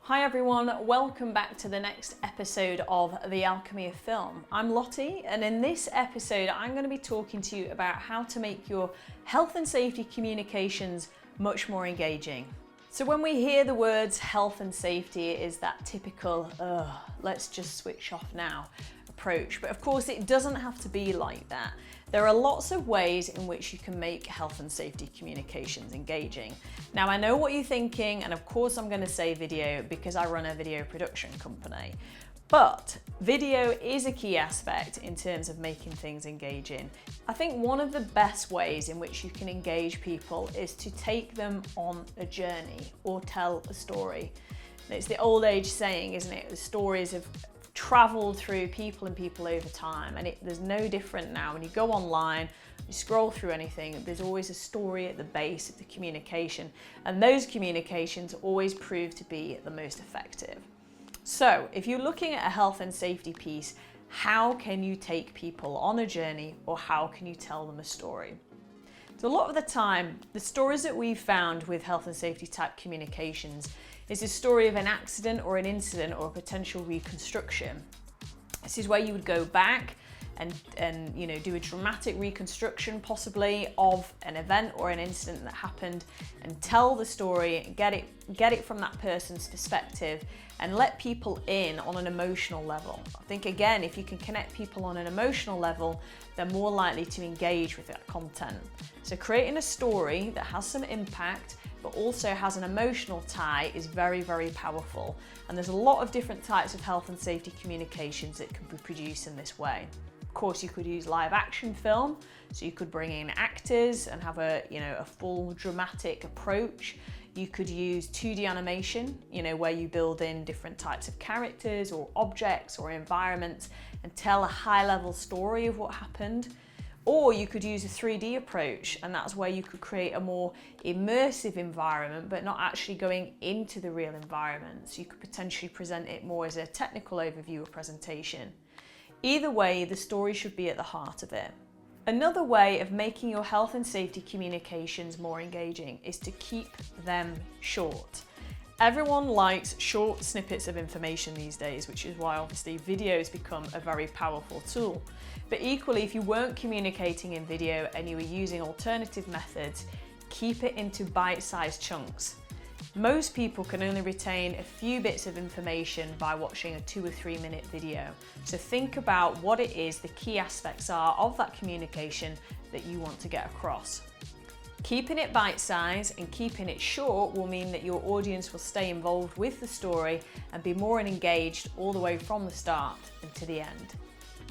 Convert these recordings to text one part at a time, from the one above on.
Hi everyone, welcome back to the next episode of the Alchemy of Film. I'm Lottie, and in this episode I'm going to be talking to you about how to make your health and safety communications much more engaging. So when we hear the words health and safety, it is that typical, let's just switch off now approach. But of course it doesn't have to be like that. There are lots of ways in which you can make health and safety communications engaging. Now I know what you're thinking, and of course I'm going to say video because I run a video production company. But video is a key aspect in terms of making things engaging. I think one of the best ways in which you can engage people is to take them on a journey or tell a story. And it's the old age saying, isn't it? The stories have traveled through people and people over time, and there's no different now. When you go online, you scroll through anything, there's always a story at the base of the communication, and those communications always prove to be the most effective. So if you're looking at a health and safety piece, how can you take people on a journey, or how can you tell them a story? So a lot of the time, the stories that we've found with health and safety type communications is a story of an accident or an incident or a potential reconstruction. This is where you would go back and do a dramatic reconstruction possibly of an event or an incident that happened, and tell the story and get it from that person's perspective and let people in on an emotional level. I think again, if you can connect people on an emotional level, they're more likely to engage with that content. So creating a story that has some impact but also has an emotional tie is very, very powerful. And there's a lot of different types of health and safety communications that can be produced in this way. Of course, you could use live action film, so you could bring in actors and have a full dramatic approach. You could use 2D animation, where you build in different types of characters or objects or environments and tell a high-level story of what happened. Or you could use a 3D approach, and that's where you could create a more immersive environment, but not actually going into the real environment. So you could potentially present it more as a technical overview or presentation. Either way, the story should be at the heart of it. Another way of making your health and safety communications more engaging is to keep them short. Everyone likes short snippets of information these days, which is why obviously video has become a very powerful tool. But equally, if you weren't communicating in video and you were using alternative methods, keep it into bite-sized chunks. Most people can only retain a few bits of information by watching a 2 or 3 minute video. So think about what it is the key aspects are of that communication that you want to get across. Keeping it bite-sized and keeping it short will mean that your audience will stay involved with the story and be more engaged all the way from the start and to the end.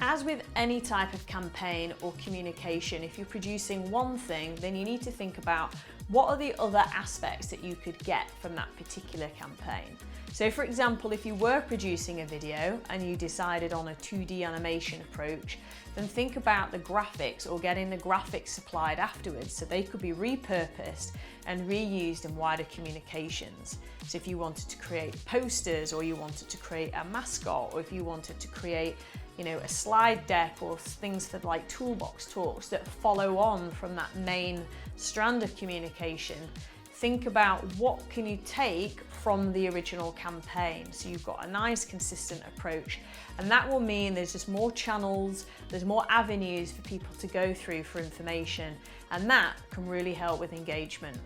As with any type of campaign or communication, if you're producing one thing, then you need to think about what are the other aspects that you could get from that particular campaign. So for example, if you were producing a video and you decided on a 2D animation approach, then think about the graphics or getting the graphics supplied afterwards, so they could be repurposed and reused in wider communications. So if you wanted to create posters, or you wanted to create a mascot, or if you wanted to create a slide deck or things for like toolbox talks that follow on from that main strand of communication, think about what can you take from the original campaign. So you've got a nice consistent approach, and that will mean there's just more channels, there's more avenues for people to go through for information, and that can really help with engagement.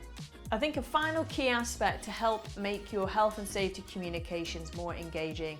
I think a final key aspect to help make your health and safety communications more engaging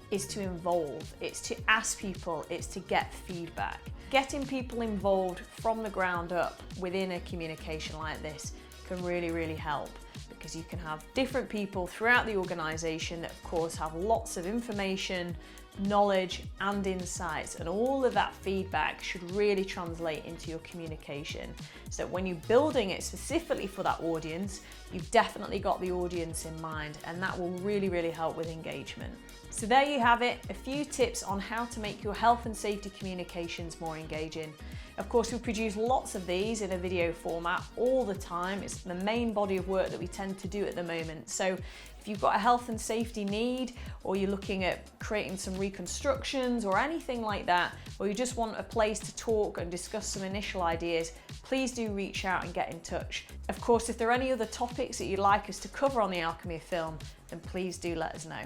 is to involve. It's to ask people, it's to get feedback. Getting people involved from the ground up within a communication like this can really, really help, because you can have different people throughout the organisation that of course have lots of information, knowledge and insights, and all of that feedback should really translate into your communication, so that when you're building it specifically for that audience, you've definitely got the audience in mind, and that will really, really help with engagement. So there you have it, a few tips on how to make your health and safety communications more engaging. Of course, we produce lots of these in a video format all the time. It's the main body of work that we tend to do at the moment. So If you've got a health and safety need, or you're looking at creating some reconstructions or anything like that, or you just want a place to talk and discuss some initial ideas, please do reach out and get in touch. Of course, if there are any other topics that you'd like us to cover on the Alchemy of Film, then please do let us know.